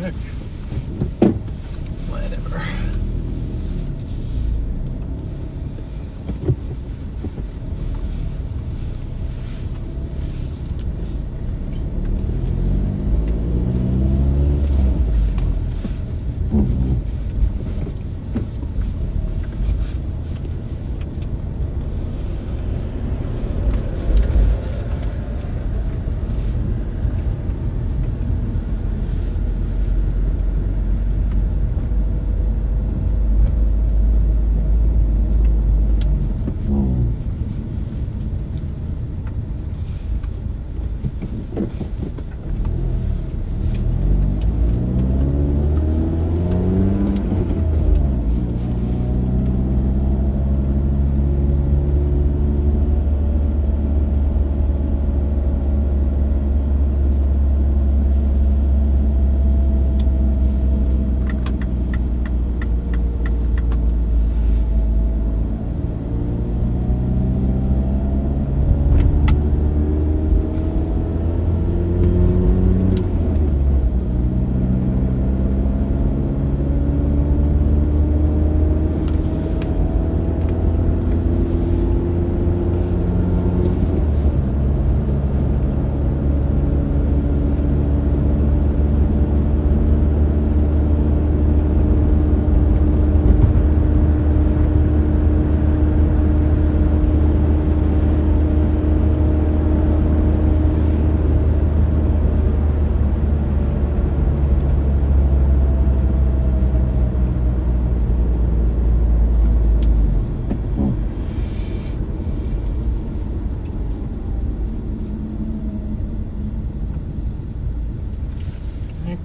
Heck. Whatever.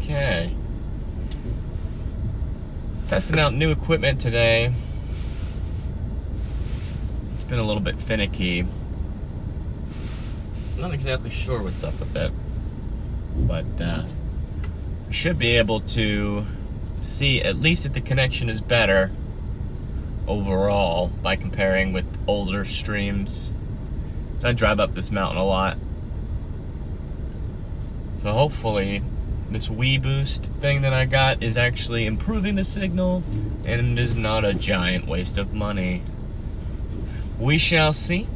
Okay. Testing out new equipment today. It's been a little bit finicky. Not exactly sure what's up with it, but we should be able to see at least if the connection is better overall by comparing with older streams. So I drive up this mountain a lot. So hopefully this WeBoost thing that I got is actually improving the signal and is not a giant waste of money. We shall see.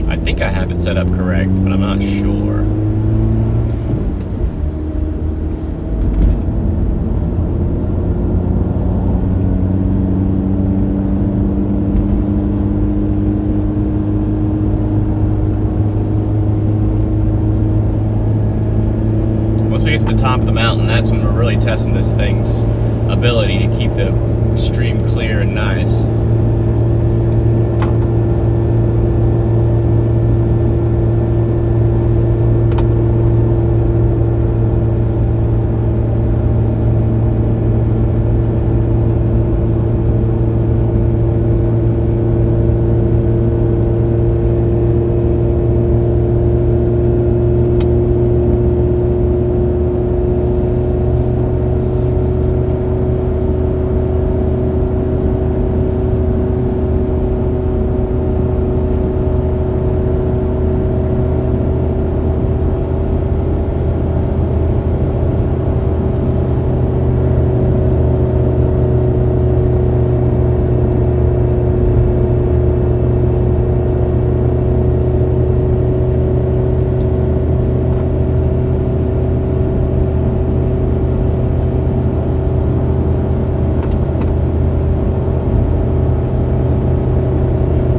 I think I have it set up correct, but I'm not sure. Once we get to the top of the mountain, that's when we're really testing this thing's ability to keep the stream clear and nice.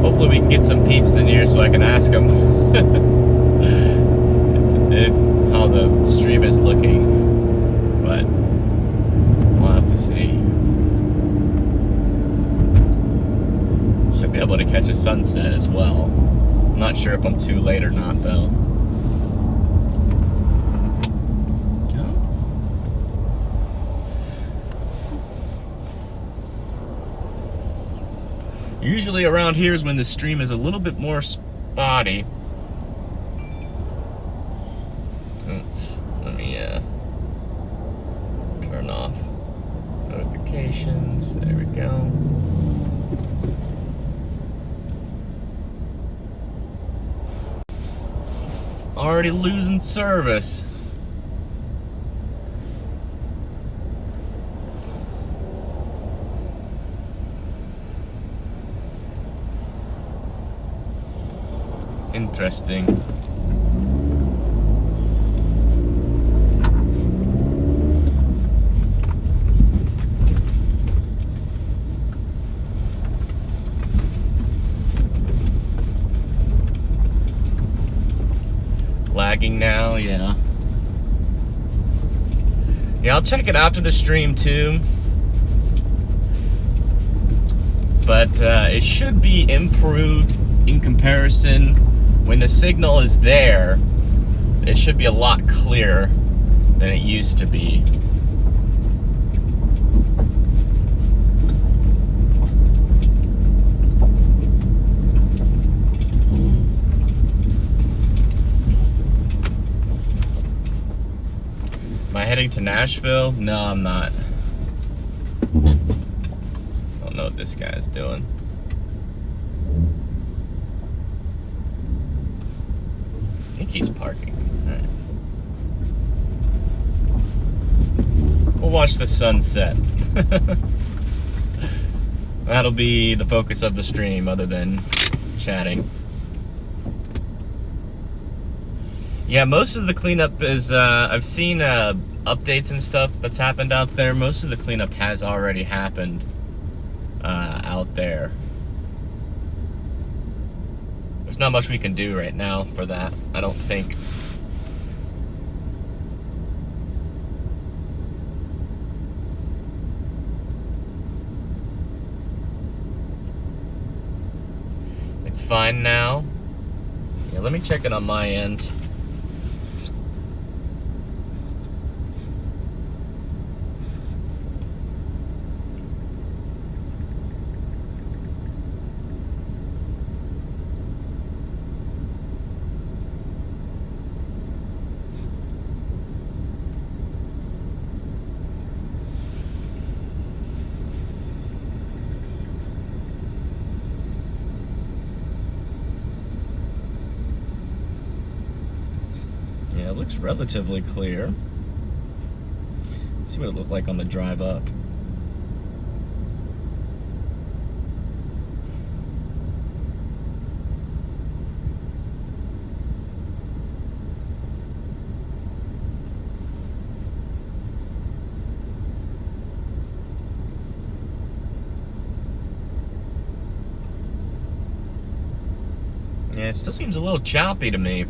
Hopefully we can get some peeps in here so I can ask them how the stream is looking, but we'll have to see. Should be able to catch a sunset as well. I'm not sure if I'm too late or not though. Usually around here is when the stream is a little bit more spotty. Oops, let me turn off notifications. There we go. Already losing service. Interesting. Lagging now, yeah. Yeah, I'll check it after the stream too. But it should be improved in comparison. When the signal is there, it should be a lot clearer than it used to be. Am I heading to Nashville? No, I'm not. I don't know what this guy's doing. I think he's parking. All right. We'll watch the sunset. That'll be the focus of the stream, other than chatting. Yeah, most of the cleanup is, I've seen updates and stuff that's happened out there. Most of the cleanup has already happened out there. There's not much we can do right now for that, I don't think. It's fine now. Yeah, let me check it on my end. Yeah, it looks relatively clear. Let's see what it looked like on the drive up. Yeah, it still seems a little choppy to me.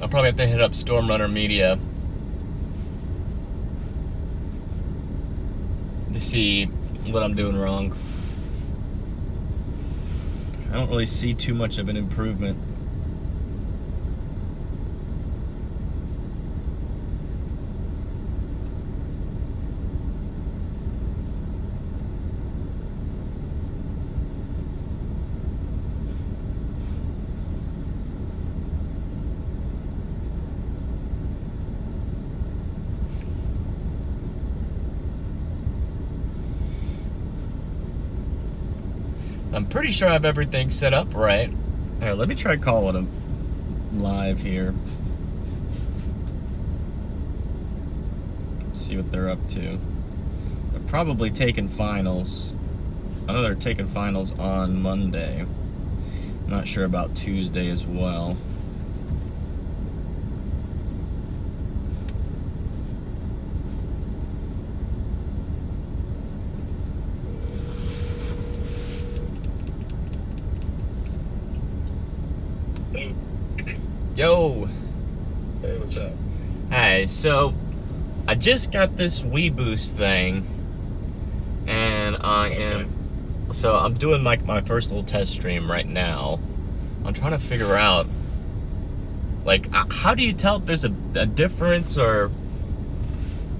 I'll probably have to hit up Stormrunner Media to see what I'm doing wrong. I don't really see too much of an improvement. I'm pretty sure I have everything set up right. Here, let me try calling them live here. Let's see what they're up to. They're probably taking finals. I know they're taking finals on Monday. Not sure about Tuesday as well. Yo. Hey, what's up? Hey, so I just got this WeBoost thing, and I am So I'm doing my first little test stream right now. I'm trying to figure out, like, how do you tell if there's a difference, or,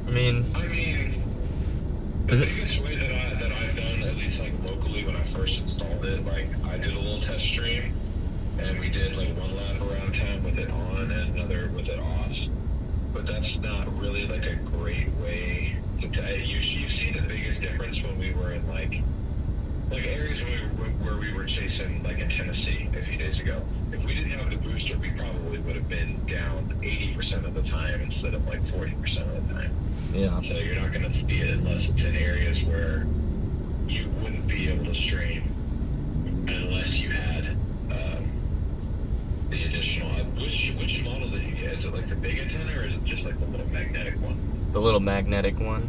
I mean, the is it? biggest way that I've done, at least like locally when I first installed it, like I did a little test stream, and we did like one lap around town with it on and another with it off. But that's not really like a great way to tell. You see the biggest difference when we were in like areas where we were chasing, like in Tennessee a few days ago. If we didn't have the booster, we probably would have been down 80% of the time instead of like 40% of the time. Yeah. So you're not going to see it unless it's in areas where you wouldn't be able to stream unless you had the additional. Which model did you get? Is it like the big antenna, or is it just like the little magnetic one? The little magnetic one.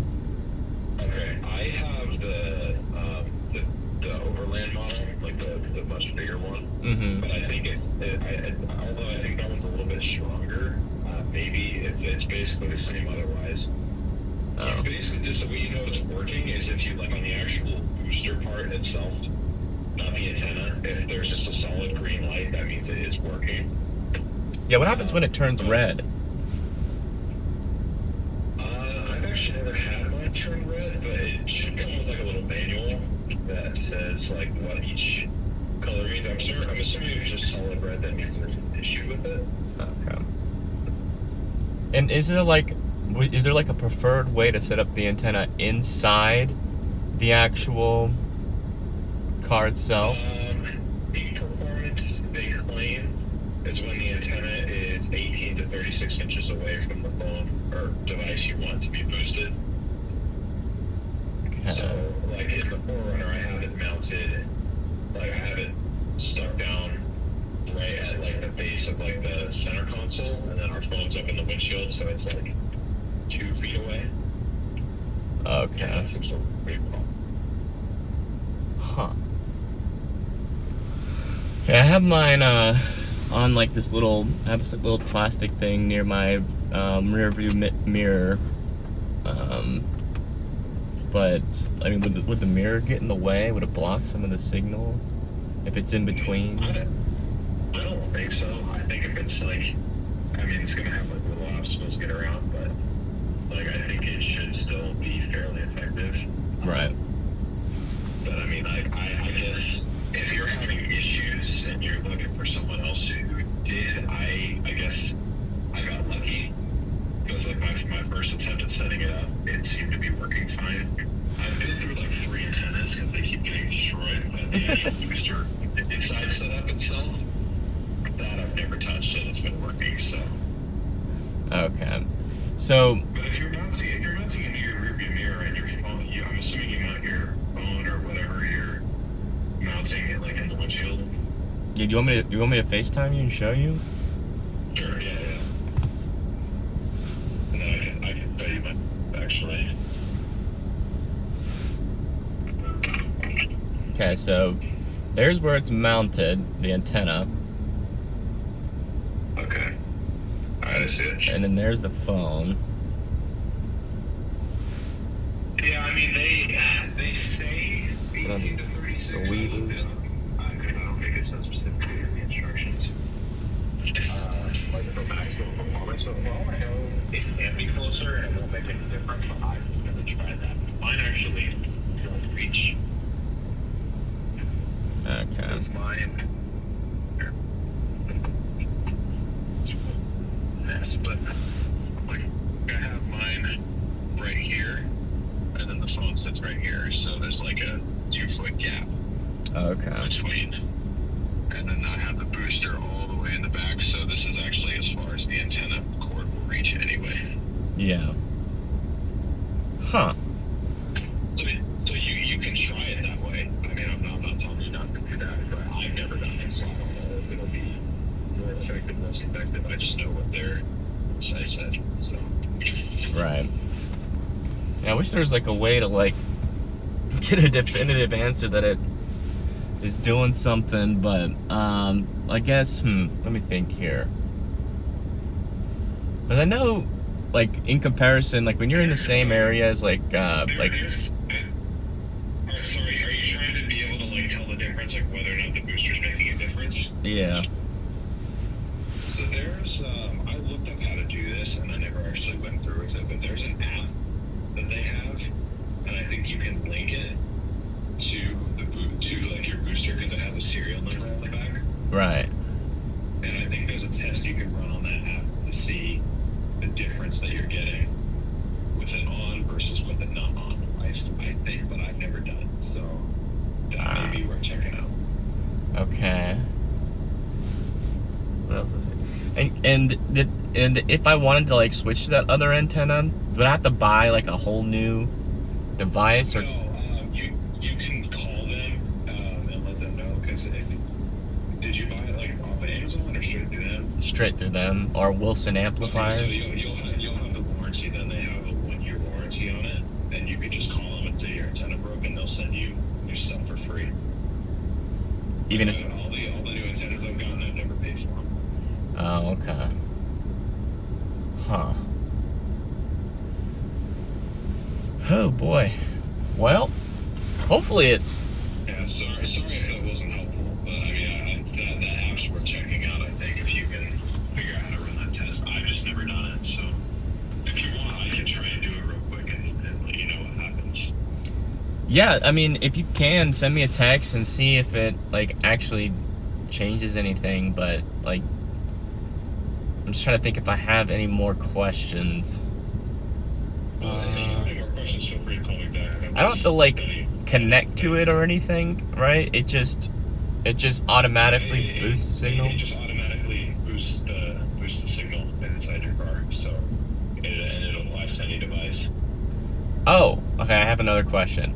Okay, I have the Overland model, like the much bigger one. Mm-hmm. But I think although I think that one's a little bit stronger, maybe it's basically the same otherwise. Oh. Basically, just the way you know it's working is if you, like, on the actual booster part itself, not the antenna, if there's just a solid green light, that means it is working. Yeah, what happens when it turns red? I've actually never had mine turn red, but it should come with like a little manual that says like what each color means. I'm assuming if it's just solid red, that means there's an issue with it. Okay. And is there like a preferred way to set up the antenna inside the actual car itself? Peak performance, they claim, is when the antenna is 18 to 36 inches away from the phone or device you want to be boosted. Okay. So, like in the 4Runner, I have it mounted, like I have it stuck down right at like the base of like the center console, and then our phone's up in the windshield, so it's like 2 feet away. Okay. Yeah, that seems to work pretty well. Huh. Yeah, I have mine on like this little, I have this little plastic thing near my rear view mirror. But I mean, would the mirror get in the way? Would it block some of the signal if it's in between? I don't think so. I think if it's like, I mean, it's gonna have like little obstacles to get around, but like I think it should still be fairly effective. Right. But I mean, I guess if you're having issues and you're looking for someone else who did, I guess I got lucky because like my first attempt at setting it up, it seemed to be working fine. I've been through like 3 antennas because they keep getting destroyed, but the actual booster inside setup itself, that I've never touched and it's been working. So. Okay. So. But if you're mounting it into your rearview mirror and your phone, I'm assuming you mount your phone or whatever you're mounting it like in the windshield. Yeah, do you want me to FaceTime you and show you? Sure. Yeah. And then I can tell you actually. Okay, so there's where it's mounted, the antenna. Okay. Alright, I see it. And then there's the phone. Yeah, I mean they say 18 to 36. The weavers. I don't think it says specifically in the instructions. Like the maximum performance. So for all I know, it can be closer and it won't make any difference. But I've never tried that. Mine actually won't reach. Okay. That's mine. Mess, but like I have mine right here, and then the phone sits right here. So there's like a 2-foot gap Okay. between, and then I have the booster all the way in the back. So this is actually as far as the antenna cord will reach anyway. Yeah. Huh. So you can try it that way. I mean, I'm not telling you not to do that, but I've never done it, so I don't know if it'll be more effective, less effective. I just know what their site said. So. Right. Yeah, I wish there was like a way to like get a definitive answer that it is doing something, but I guess let me think here. Because I know, like, in comparison, like when you're in the same area as like Sorry, are you trying to be able to whether or not the booster's making a difference. Yeah. So there's, I looked up how to do this, and I never actually went through with it, but there's an app that they have, and I think you can link it to like your booster because it has a serial number on the back. Right. And I think there's a test you can run on that app to see the difference that you're getting with it on versus with it not on. I think, but I've never done it, so that may be worth checking out. Okay. What else is it? And if I wanted to like switch to that other antenna, would I have to buy like a whole new device or? No, you can call them and let them know because did you buy it like off of Amazon or straight through them? Straight through them or Wilson amplifiers? Okay, so you'll have the warranty. Then they have a 1-year warranty on it, and you can just call them and say your antenna broke, and they'll send you new stuff for free. Even if. All the new antennas I've gotten, I've never paid for them. Oh, okay. Huh. Oh boy. Well, hopefully it. Yeah, sorry if that wasn't helpful, but I mean, that app's worth checking out. I think if you can figure out how to run that test. I've just never done it, so if you want, I can try and do it real quick and let you know what happens. Yeah, I mean, if you can, send me a text and see if it like actually changes anything. But like, I'm just trying to think if I have any more questions. If you have any more questions, feel free to call me back. I don't have to like connect to it or anything, right? It just automatically boosts the signal. It just automatically boosts the signal inside your car, so and it applies to any device. Oh, okay. I have another question.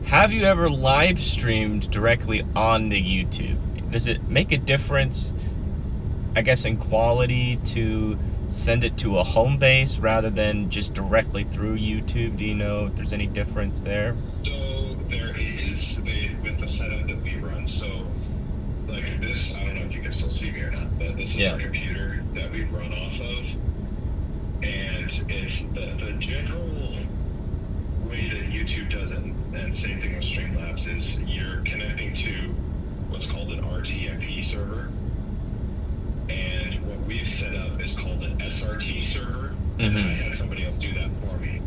Have you ever live streamed directly on the YouTube? Does it make a difference, I guess, in quality to send it to a home base rather than just directly through YouTube? Do you know if there's any difference there? So there is, with the setup that we run, so like this, I don't know if you can still see me or not, but this is our computer that we run off of, and it's the general way that YouTube does it, and same thing with Streamlabs, is you're connecting to what's called an RTFE server, and what we've set up is called an SRT server, and I had somebody else do that for me.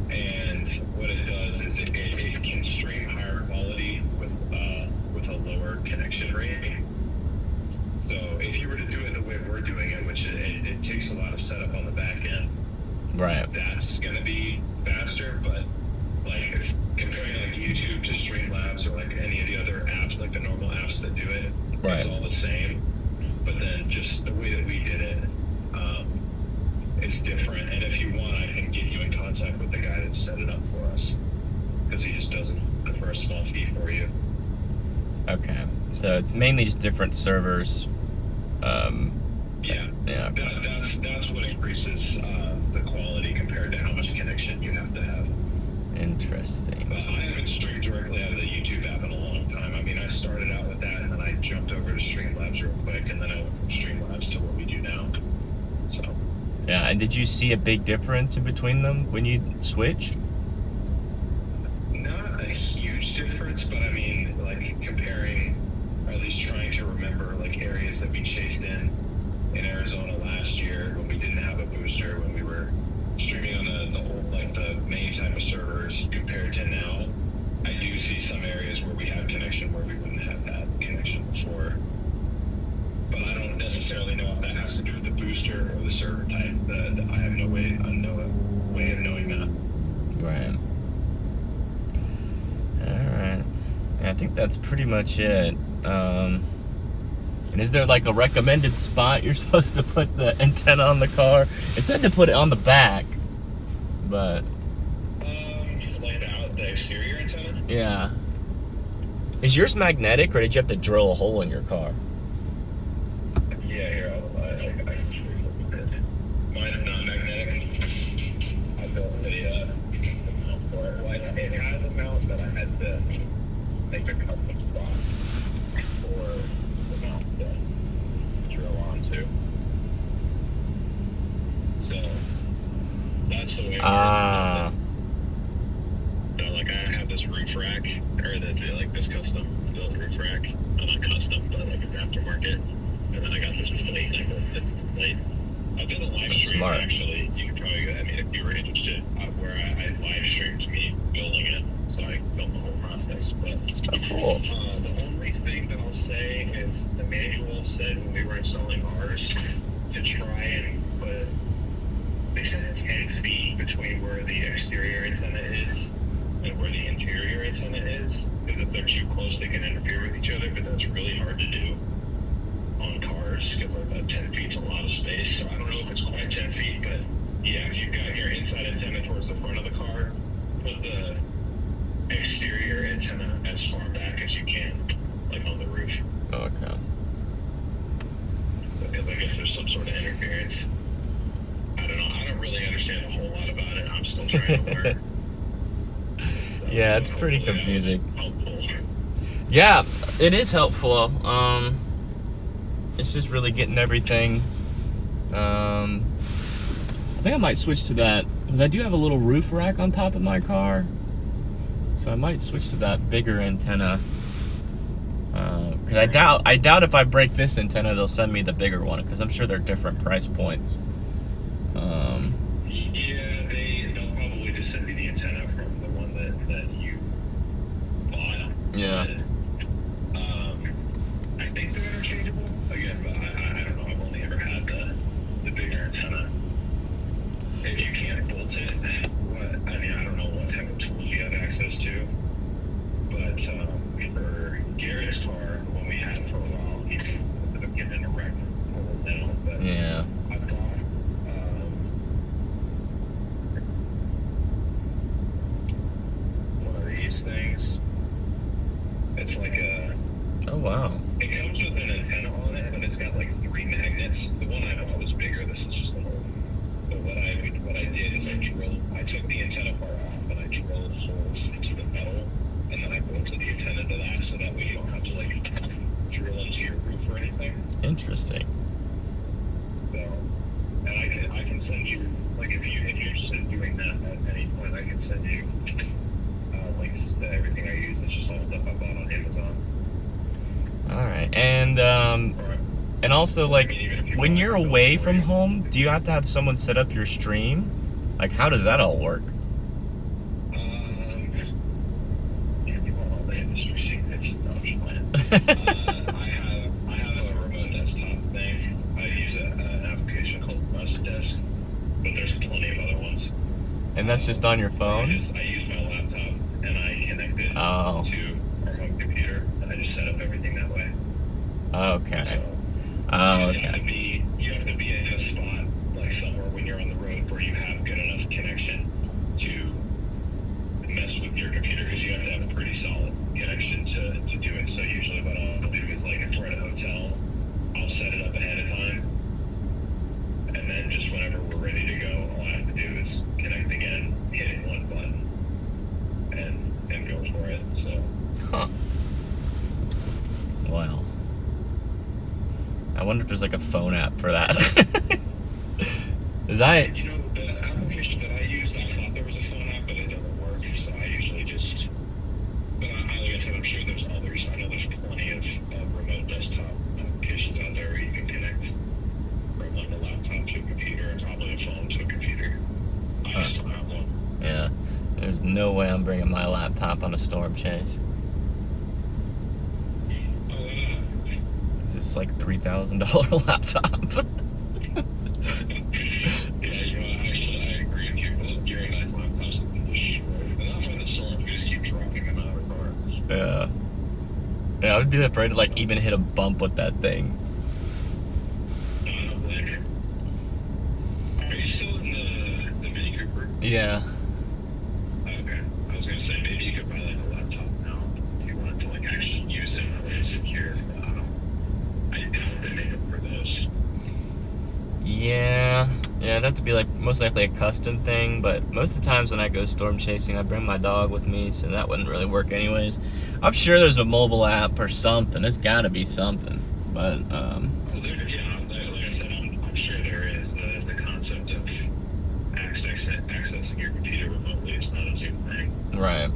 And what it does is it can stream higher quality with a lower connection rate. So if you were to do it the way we're doing it, which it takes a lot of setup on the back end, right? That's going to be faster. But like comparing like YouTube to Streamlabs or like any of the other apps, like the normal apps that do it, right, it's all the same. But then just the way that we did it, it's different. And if you want, I can get you in contact with the guy that set it up for us, because he just does it for a small fee for you. Okay, so it's mainly just different servers. Yeah. That's what increases the quality compared to how much connection you have to have. Interesting. But I haven't streamed directly out of the YouTube app in a long time. I mean, I started out with that, and then I jumped over to Streamlabs real quick, and then I went from Streamlabs to what we do now. So. Yeah, and did you see a big difference in between them when you switched? Not a huge difference, but I mean, like comparing, or at least trying to remember, like areas that we chased in Arizona last year when we didn't have a booster, when we were streaming on the old, like the main type of servers compared to now. I do see some areas where we have connection where we wouldn't have that connection before. But I don't necessarily know if that has to do with the booster or the server type. I have no way of knowing that. Right. Alright. Yeah, I think that's pretty much it. And is there like a recommended spot you're supposed to put the antenna on the car? It said to put it on the back, but... like the exterior antenna? Yeah. Is yours magnetic, or did you have to drill a hole in your car? Yeah, here, I can show you a bit. Mine's not magnetic. I built a mount for it. Well, it has a mount, but I had to make a custom spot for the mount to drill onto. So, that's the way it works. So, like I have this roof rack, or like this custom built roof rack. Well, not custom, but like it's aftermarket. And then I got this plate, like a fits the plate. I did a live That's stream smart. actually. You could probably, I mean, if you were interested, where I live streamed me building it, so I filmed the whole process. But Oh, cool. the only thing that I'll say is the manual said when we were installing ours to try and put, they said it's 10 feet between where the exterior antenna is and where the interior antenna is, because if they're too close they can interfere with each other, but that's really hard to do on cars, because like 10 feet's a lot of space. So I don't know if it's quite 10 feet, but yeah, if you've got your inside antenna towards the front of the car, put the exterior antenna as far back as you can, like on the roof. Okay. So, because I guess there's some sort of interference. I don't know. I don't really understand a whole lot about it. I'm still trying to learn. So, Yeah, it's pretty hopefully that was confusing. helpful. Yeah, it is helpful. It's just really getting everything. I think I might switch to that because I do have a little roof rack on top of my car, so I might switch to that bigger antenna. Because I doubt if I break this antenna, they'll send me the bigger one because I'm sure they're different price points. Yeah, they'll probably just send you the antenna from the one that you bought. Yeah. But, I think they're interchangeable. Again, but I don't know. I've only ever had the bigger antenna. If you can't bolt it, I don't know what type of tools you have access to. But for Garrett's car, when we had it for a while, he ended up getting in a wreck and pulled it down. But Yeah. I bought one of these things. It's like Oh wow. it comes with an antenna on it, but it's got like 3 magnets. The one I bought was bigger. This is just a little. But what I did is I took the antenna part off and I drilled holes into the metal, and then I bolted the antenna to that, so that way you don't have to like drill into your roof or anything. Interesting. So, and I can send you, like, if you're interested in doing that at any point, I can send you links to everything I use. It's just all stuff I bought on Amazon. All right, and Or, and also like even if you when want, you're I can build away it for from you. home, do you have to have someone set up your stream? Like, how does that all work? Yeah, you want all the industry secrets? No, I'm just playing. I have a remote desktop thing. I use an application called Desk, but there's plenty of other ones. And that's just on your phone? I use my laptop and I connect it Oh. to our home computer, and I just set up everything that way. Okay. So Oh, you have to okay. be in a spot like somewhere when you're on the road where you have good enough connection to mess with your computer, because you have to have a pretty solid connection to do it. So usually what I'll do is, like, if we're at a hotel, I'll set it up ahead of time, and then just whenever we're ready to go, all I have to do is connect again, hitting one button, and go for it. So Huh. Well. I wonder if there's like a phone app for that. Is I you know, the application that I used, I thought there was a phone app, but it doesn't work. So I usually just, but like I said, I'm sure there's others. I know there's plenty of remote desktop applications out there where you can connect from like a laptop to a computer, and probably a phone to a computer. I just don't have one. yeah. There's no way I'm bringing my laptop on a storm chase. Oh, why not? It's like $3,000 laptop. Yeah, actually, I agree with you. Well, Gary and I's laptops have been destroyed. And that's why the storm, we just keep dropping them out of the car. Yeah. Yeah, I would be afraid to like even hit a bump with that thing. No, I don't blame you. Are you still in the Mini Cooper? Yeah. Okay. I was gonna say, maybe you could buy like a laptop now if you wanted to like actually use it in a way that's secure. But I doubt they make them for those. Yeah. Yeah, it'd have to be like most likely a custom thing, but most of the times when I go storm chasing, I bring my dog with me, so that wouldn't really work anyways. I'm sure there's a mobile app or something. There's gotta be something. But Oh, yeah, like I said, I'm sure there is. The concept of accessing your computer remotely is not a new thing. right.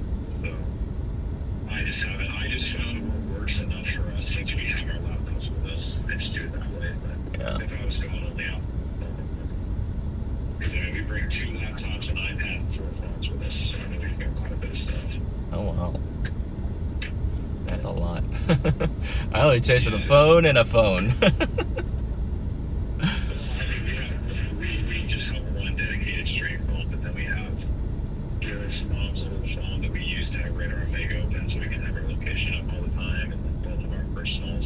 Oh, wow. That's a lot. I only chase with a phone and a phone. Well, I mean, we just have one dedicated stream phone, but then we have Garrett's mom's old phone that we use to have Radar Omega open so we can have our location up all the time, and then both of our personals,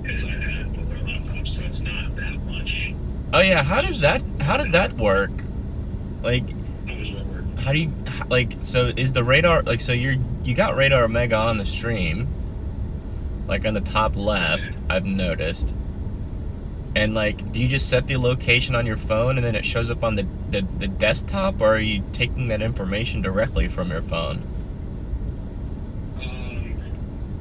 his iPad, both our laptops, so it's not that much. Oh yeah, how does that work? Like, That was what we're how do you, like, so is the radar, like, so you got Radar Omega on the stream, like on the top left, I've noticed. And like, do you just set the location on your phone and then it shows up on the desktop, or are you taking that information directly from your phone?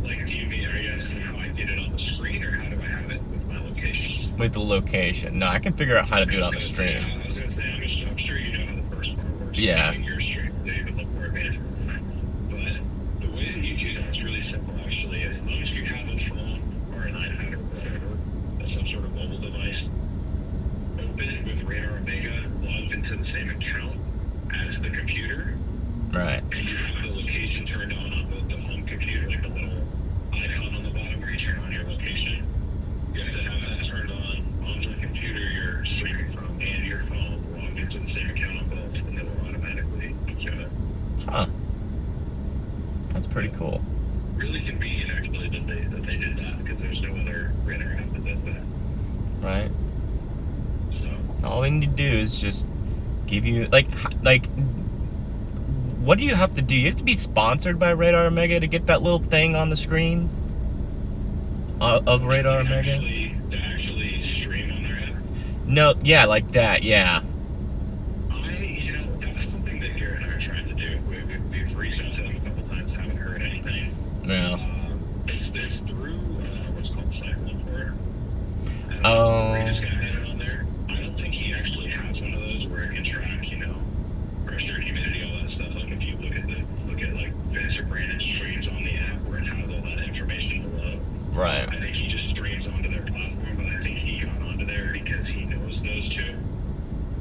like, do you mean, are you asking how I did it on the screen, or how do I have it with my location? With the location. No, I can figure out how to do it on the stream. I was gonna say, I'm sure you know how the first part works. Yeah. Your stream, they even look more advanced. But the way that you do that is really simple, actually. As long as you have a phone or an iPad or whatever, some sort of mobile device, open with Radar Omega, logged into the same account as the computer, Right. and you have the location turned on both the home computer, like the little icon on the bottom where you turn on your location. You have to have that turned on the computer you're streaming from and your phone logged into the same account on both, and it will automatically show it. Huh. That's pretty cool. Really convenient, actually, that they did that, because there's no other Radar app that does that. Right. So, All they need to do is just give you, like, what do you have to do? You have to be sponsored by Radar Omega to get that little thing on the screen of Radar Omega? to actually stream on their app. No, yeah, like that, yeah. That's something that Garrett and I are trying to do. We've reached out to them a couple times, haven't heard anything. Yeah. It's through what's called Cyclone Port. Oh. We just got headed on there. I don't think he actually has one of those where it can track, pressure, humidity, all that stuff. Like if you look at like Vince or Brandon's streams on the app where it has all that information below. Right. I think he just streams onto their platform, but I think he got onto there because he knows those two.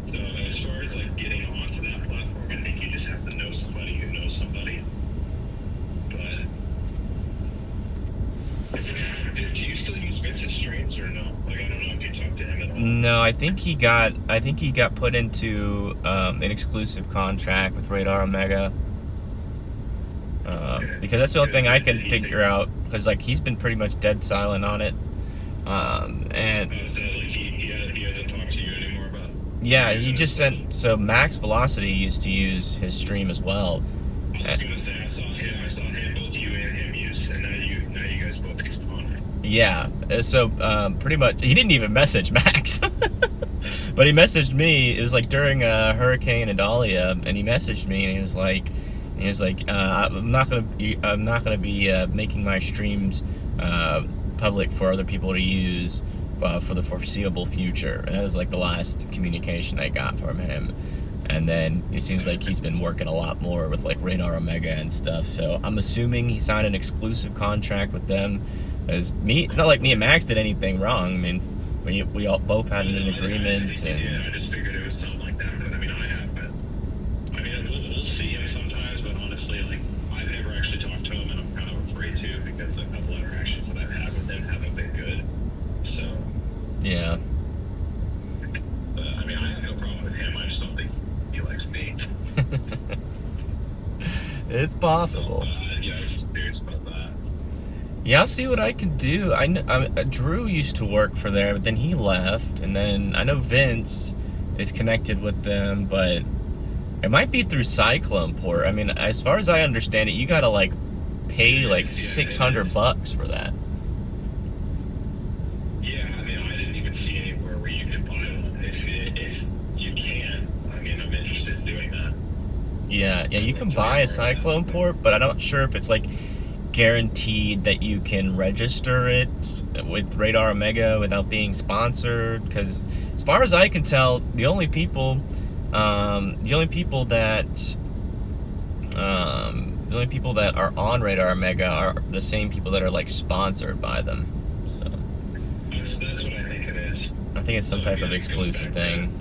So as far as like getting onto that platform, I think you just have to know somebody who knows somebody. But do you still use Vince's streams or no? Like I don't know if you talked to him at all. No, I think he got put into an exclusive contract with Radar Omega. Because that's the only thing I can figure out, because like he's been pretty much dead silent on it. And He hasn't talked to you anymore about it? yeah, he just sent, so Max Velocity used to use his stream as well. I was gonna say I saw him, both you and him use, and now you guys both use on it. Yeah, so pretty much he didn't even message Max. But he messaged me. It was like during Hurricane Idalia, and he messaged me, and he was like, I'm not gonna be making my streams public for other people to use for the foreseeable future. And that was like the last communication I got from him. And then it seems like he's been working a lot more with like Radar Omega and stuff. So I'm assuming he signed an exclusive contract with them. As not like me and Max did anything wrong. I mean, we all both had an agreement. Yeah, I just figured it was something like that. But I mean, we'll see him sometimes. But honestly, like I've never actually talked to him, and I'm kind of afraid to, because a couple interactions that I've had with him haven't been good. So Yeah. But I mean, I have no problem with him. I just don't think he likes me. It's possible. Yeah, I was just curious about that. Yeah, I'll see what I can do. Drew used to work for there, but then he left. And then I know Vince is connected with them, but it might be through Cyclone Port. I mean, as far as I understand it, you gotta like pay like $600 for that. Yeah, I mean, I didn't even see anywhere where you could buy one. If you can, I mean, I'm interested in doing that. Yeah, you can buy a Cyclone Port, but I'm not sure if it's like guaranteed that you can register it with Radar Omega without being sponsored. Because as far as I can tell, the only people that are on Radar Omega are the same people that are like sponsored by them. So That's what I think it is. I think it's some type of exclusive thing.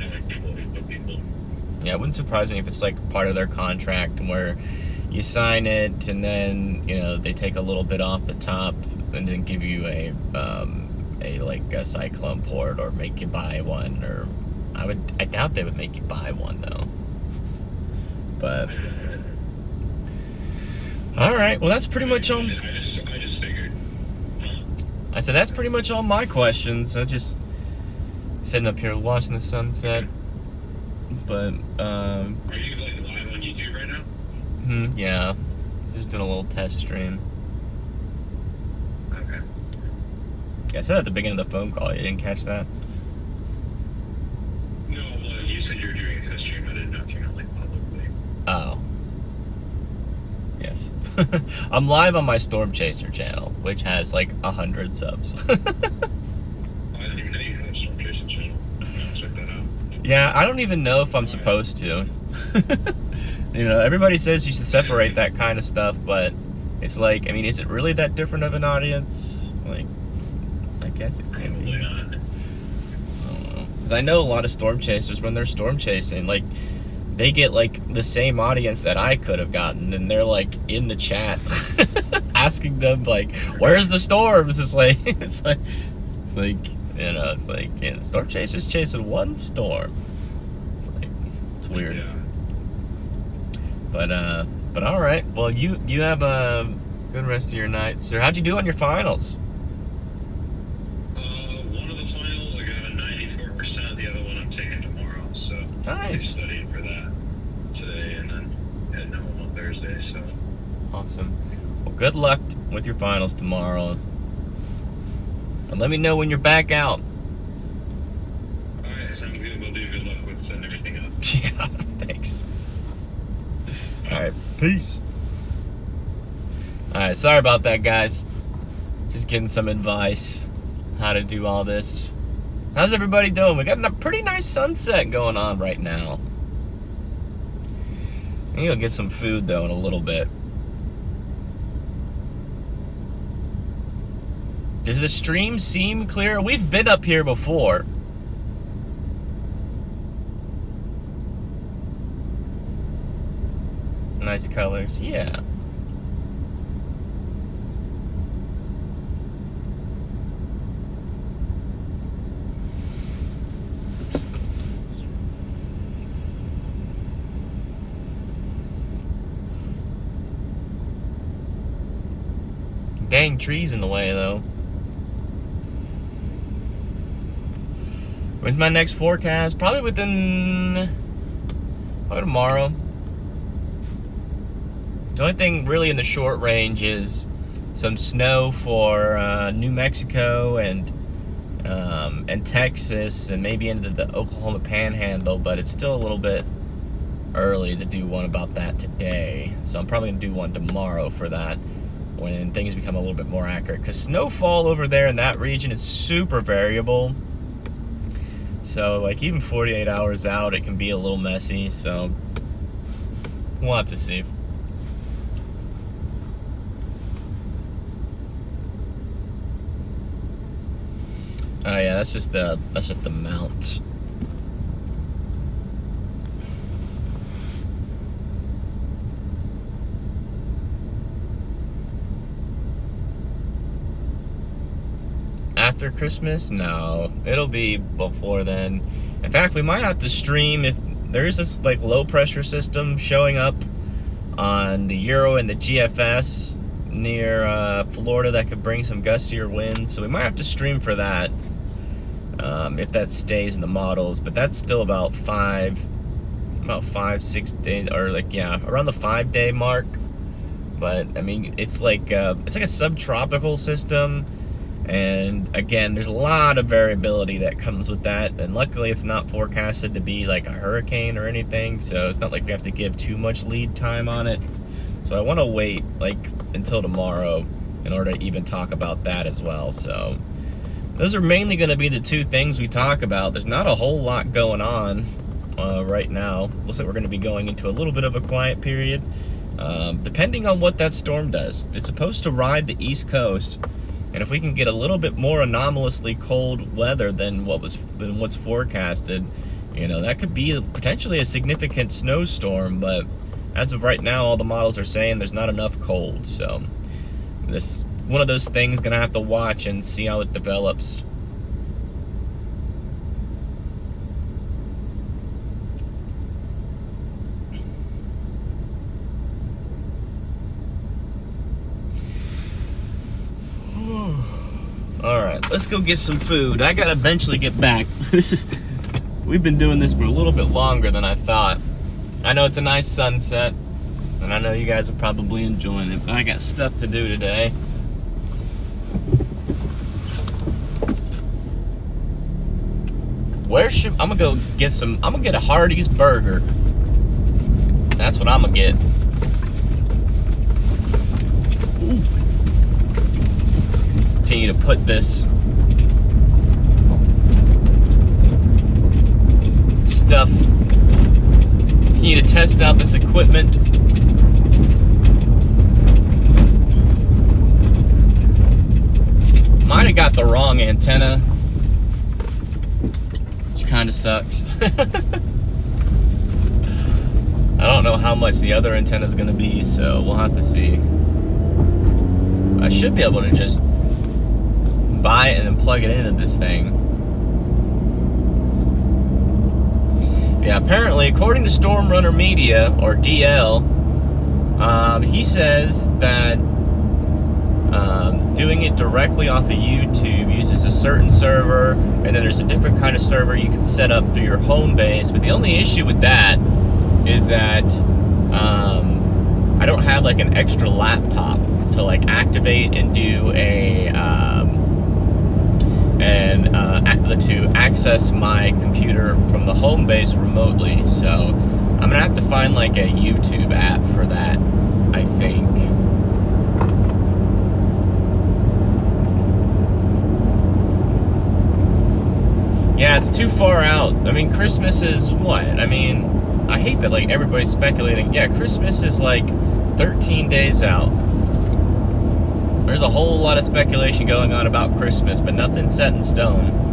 Yeah, it wouldn't surprise me if it's like part of their contract where you sign it, and then they take a little bit off the top, and then give you a cyclone port, or make you buy one. Or I doubt they would make you buy one though. But all right, well that's pretty much all. I just figured. I said that's pretty much all my questions. I just sitting up here watching the sunset. But Are you like live on YouTube right now? Yeah, just doing a little test stream. Okay. Yeah, I said at the beginning of the phone call. You didn't catch that? No, well, you said you were doing a test stream. I didn't know if you meant like publicly. Oh. Yes. I'm live on my Storm Chaser channel, which has like 100 subs. I didn't even know you had a Storm Chasing channel. I'll check that out. Yeah, I don't even know if I'm supposed to. Everybody says you should separate that kind of stuff, but it's like, I mean, is it really that different of an audience? Like, I guess it can be. Probably not. I don't know. 'Cause I know a lot of storm chasers, when they're storm chasing, like, they get like the same audience that I could have gotten, and they're like in the chat asking them like, "Where's the storms?" It's like storm chasers chasing one storm. It's weird. Yeah. But all right. Well, you have a good rest of your night, sir. How'd you do on your finals? One of the finals, I got a 94%. The other one I'm taking tomorrow. So I'll be Nice. studying for that today, and then heading home on Thursday. So Awesome. Well, good luck with your finals tomorrow. And let me know when you're back out. all right, sounds good. We'll do. Good luck with setting everything up. Yeah, thanks. All right, peace. All right, sorry about that, guys. Just getting some advice how to do all this. How's everybody doing? We got a pretty nice sunset going on right now. I think I'll get some food though in a little bit. Does the stream seem clear? We've been up here before. Nice colors, yeah. Dang trees in the way though. When's my next forecast? Probably tomorrow. The only thing really in the short range is some snow for New Mexico and Texas, and maybe into the Oklahoma Panhandle, but it's still a little bit early to do one about that today. So I'm probably gonna do one tomorrow for that, when things become a little bit more accurate. Because snowfall over there in that region is super variable. So like even 48 hours out, it can be a little messy. So we'll have to see. Oh yeah, that's just the mount. After Christmas? No, it'll be before then. In fact, we might have to stream if there's this like low pressure system showing up on the Euro and the GFS near Florida that could bring some gustier winds. So we might have to stream for that if that stays in the models. But that's still about 5-6 days, or like, yeah, around the 5-day mark. But I mean, it's like a subtropical system. And again, there's a lot of variability that comes with that, and luckily it's not forecasted to be like a hurricane or anything, so it's not like we have to give too much lead time on it. So I want to wait like until tomorrow in order to even talk about that as well. So those are mainly going to be the two things we talk about. There's not a whole lot going on right now. Looks like we're going to be going into a little bit of a quiet period, depending on what that storm does. It's supposed to ride the East Coast. And if we can get a little bit more anomalously cold weather than what's forecasted, that could be potentially a significant snowstorm. But as of right now, all the models are saying there's not enough cold. So this one of those things gonna have to watch and see how it develops. All right, let's go get some food. I gotta eventually get back. We've been doing this for a little bit longer than I thought. I know it's a nice sunset, and I know you guys are probably enjoying it, but I got stuff to do today. I'm gonna go get I'm gonna get a Hardee's burger. That's what I'm gonna get. Ooh. Continue to put this stuff, continue to test out this equipment. Might have got the wrong antenna, which kind of sucks. I don't know how much the other antenna is going to be, so we'll have to see. I should be able to just buy it and then plug it into this thing. Yeah, apparently, according to Storm Runner Media, or DL, he says that doing it directly off of YouTube uses a certain server, and then there's a different kind of server you can set up through your home base. But the only issue with that is that I don't have like an extra laptop to like activate and do to access my computer from the home base remotely. So I'm gonna have to find like a YouTube app for that, I think. Yeah, it's too far out. I mean, Christmas is what? I mean, I hate that like everybody's speculating. Yeah, Christmas is like 13 days out. There's a whole lot of speculation going on about Christmas, but nothing's set in stone.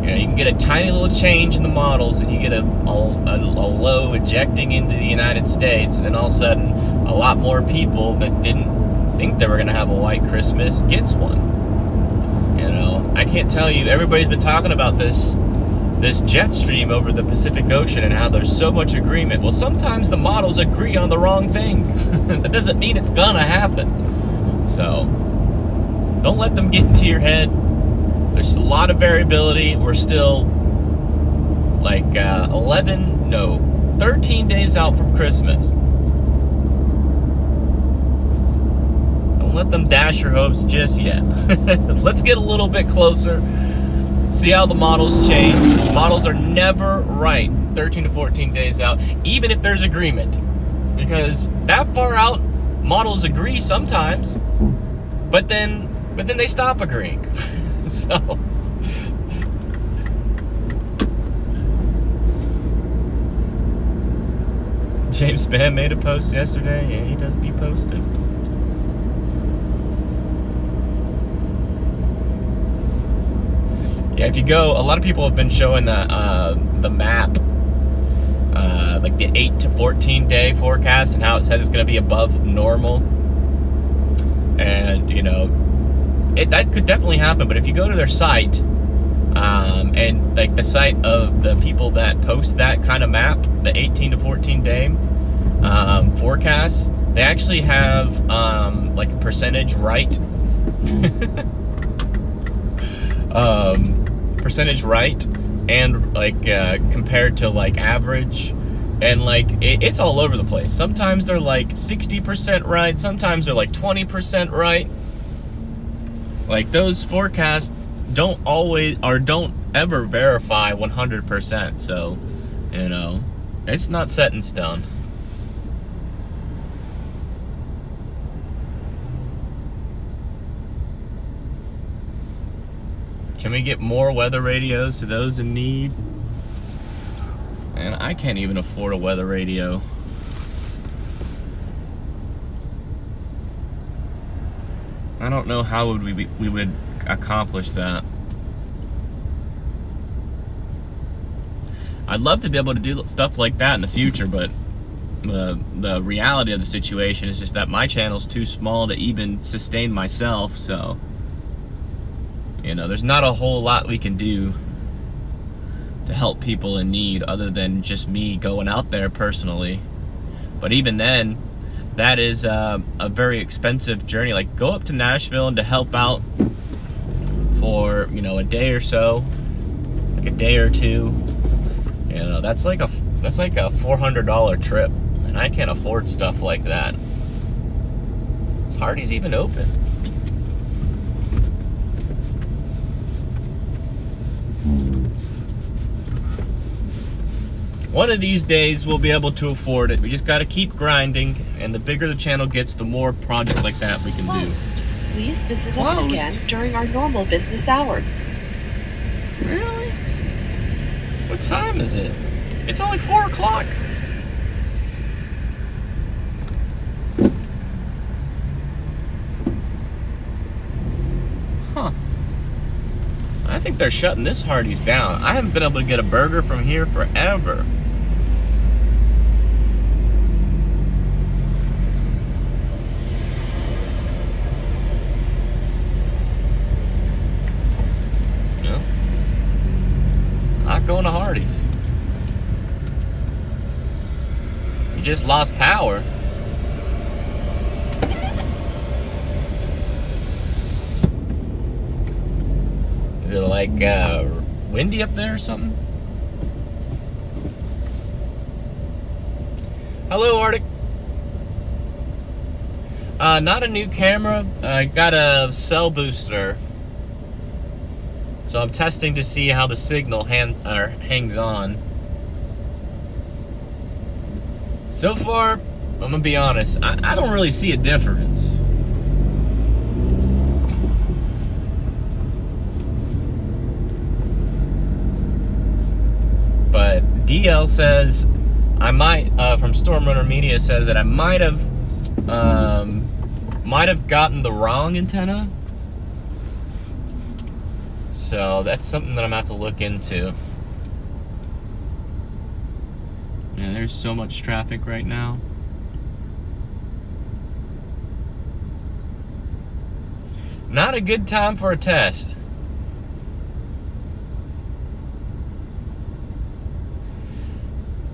You know, you can get a tiny little change in the models, and you get a low ejecting into the United States, and then all of a sudden, a lot more people that didn't think they were going to have a white Christmas gets one. You know, I can't tell you, everybody's been talking about this jet stream over the Pacific Ocean and how there's so much agreement. Well, sometimes the models agree on the wrong thing. That doesn't mean it's gonna happen. So, don't let them get into your head. There's a lot of variability. We're still like 13 days out from Christmas. Don't let them dash your hopes just yet. Let's get a little bit closer. See how the models change. Models are never right 13 to 14 days out, even if there's agreement. Because that far out, models agree sometimes, but then they stop agreeing. So James Spann made a post yesterday. Yeah, he does be posting. Yeah, if you go, a lot of people have been showing the map, like the 8 to 14 day forecast, and how it says it's going to be above normal. And you know, that could definitely happen. But if you go to their site, and like the site of the people that post that kind of map, the 18 to 14 day forecast, they actually have like a percentage right. Percentage right, and like compared to like average, and like it's all over the place. Sometimes they're like 60% right, sometimes they're like 20% right. Like those forecasts don't ever verify 100%. So, you know, it's not set in stone. Can we get more weather radios to those in need? And I can't even afford a weather radio. I don't know how we would accomplish that. I'd love to be able to do stuff like that in the future, but the reality of the situation is just that my channel's too small to even sustain myself. So, there's not a whole lot we can do to help people in need other than just me going out there personally. But even then, that is a very expensive journey. Like, go up to Nashville and to help out for, a day or so, like a day or two, that's like a $400 trip, and I can't afford stuff like that. Is Hardee's even open? One of these days we'll be able to afford it. We just got to keep grinding, and the bigger the channel gets, the more projects like that we can do. Please visit us again during our normal business hours. Really? What time is it? It's only 4 o'clock. Huh. I think they're shutting this Hardee's down. I haven't been able to get a burger from here forever. Not going to Hardee's. You just lost power. Is it like windy up there or something? Hello, Arctic. Not a new camera. I got a cell booster. So I'm testing to see how the signal hangs on. So far, I'm gonna be honest, I don't really see a difference. But DL says I might, from Stormrunner Media, says that I might have gotten the wrong antenna. So that's something that I'm gonna have to look into. Yeah, there's so much traffic right now. Not a good time for a test.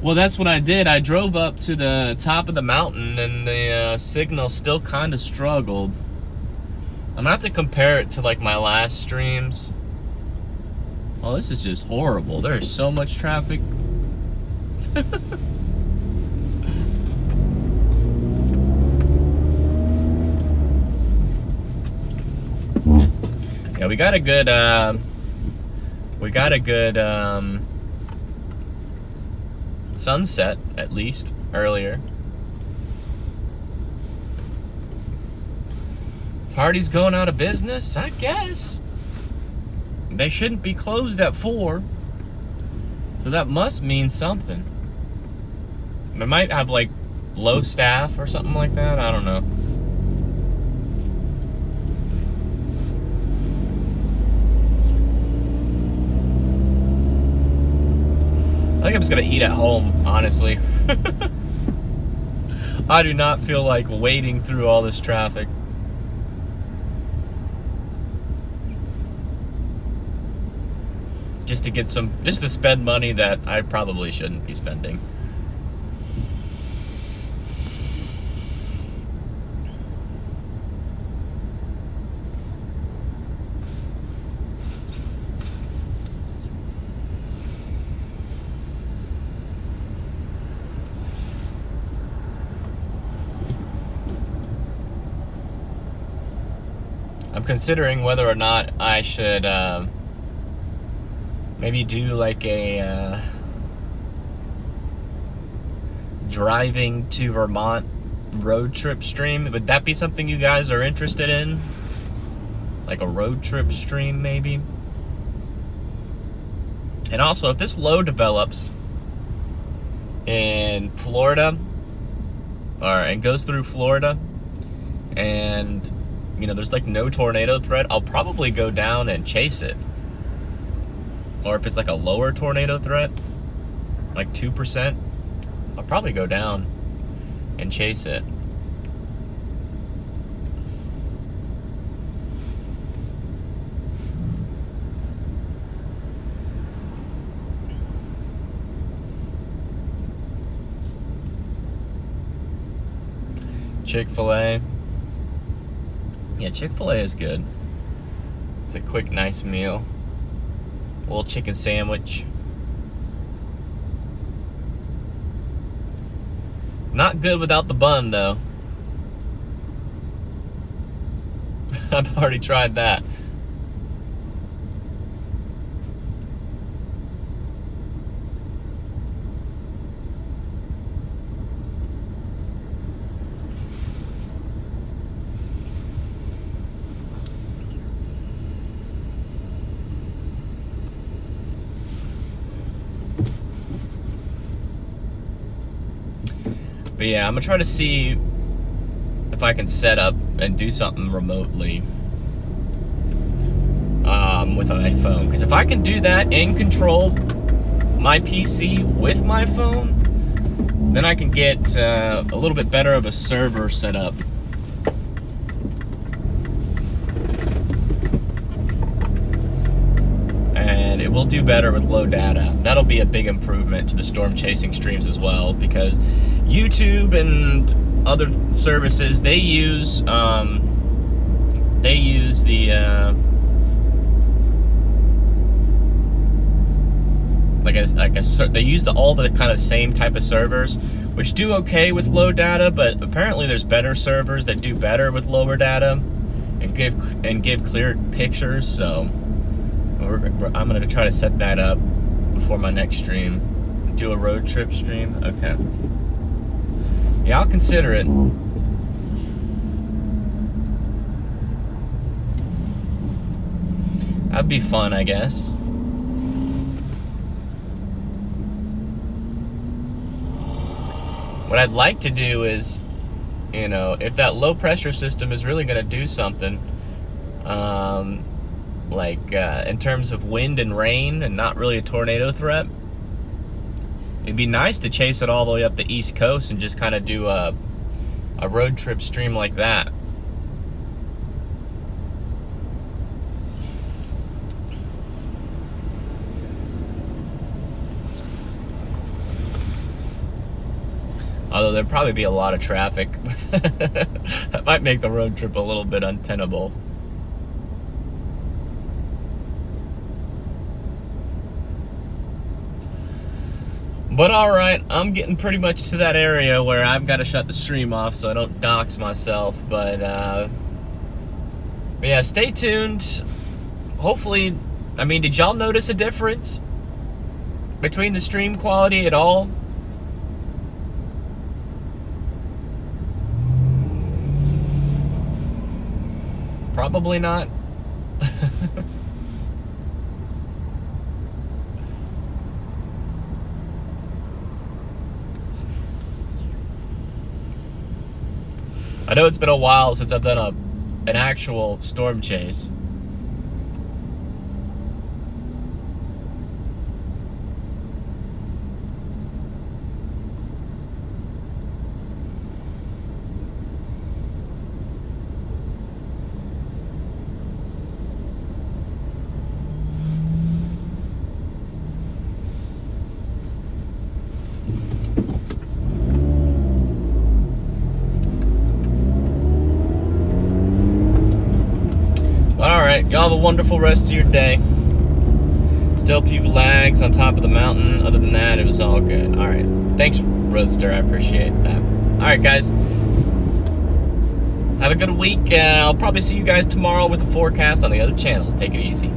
Well, that's what I did. I drove up to the top of the mountain and the signal still kind of struggled. I'm gonna have to compare it to like my last streams. Oh, this is just horrible. There's so much traffic. Yeah, we got a good sunset, at least, earlier. Hardee's going out of business, I guess. They shouldn't be closed at 4. So that must mean something. They might have like low staff or something like that. I don't know. I think I'm just gonna eat at home, honestly. I do not feel like wading through all this traffic. Just to spend money that I probably shouldn't be spending. I'm considering whether or not I should maybe do like a driving to Vermont road trip stream. Would that be something you guys are interested in? Like a road trip stream, maybe? And also, if this low develops in Florida, and goes through Florida, and there's like no tornado threat, I'll probably go down and chase it. Or if it's like a lower tornado threat, like 2%, I'll probably go down. and chase it. Chick-fil-A. Yeah, Chick-fil-A is good. It's a quick, nice meal. A little chicken sandwich. Not good without the bun, though. I've already tried that. But yeah, I'm gonna try to see if I can set up and do something remotely with my phone. Because if I can do that and control my PC with my phone, then I can get a little bit better of a server set up. And it will do better with low data. That'll be a big improvement to the storm chasing streams as well, because YouTube and other services, they use the they use all the kind of same type of servers, which do okay with low data, but apparently there's better servers that do better with lower data and give clear pictures. So I'm gonna try to set that up before my next stream. Do a road trip stream. Okay. Yeah, I'll consider it. That'd be fun, I guess. What I'd like to do is, you know, if that low pressure system is really going to do something, in terms of wind and rain and not really a tornado threat, it'd be nice to chase it all the way up the East Coast and just kind of do a road trip stream like that. Although there'd probably be a lot of traffic. That might make the road trip a little bit untenable. But alright, I'm getting pretty much to that area where I've got to shut the stream off so I don't dox myself. But yeah, stay tuned. Hopefully, I mean, did y'all notice a difference between the stream quality at all? Probably not. I know it's been a while since I've done an actual storm chase. Y'all have a wonderful rest of your day. Still a few lags on top of the mountain. Other than that, it was all good. All right. Thanks, Roadster. I appreciate that. All right, guys. Have a good week. I'll probably see you guys tomorrow with the forecast on the other channel. Take it easy.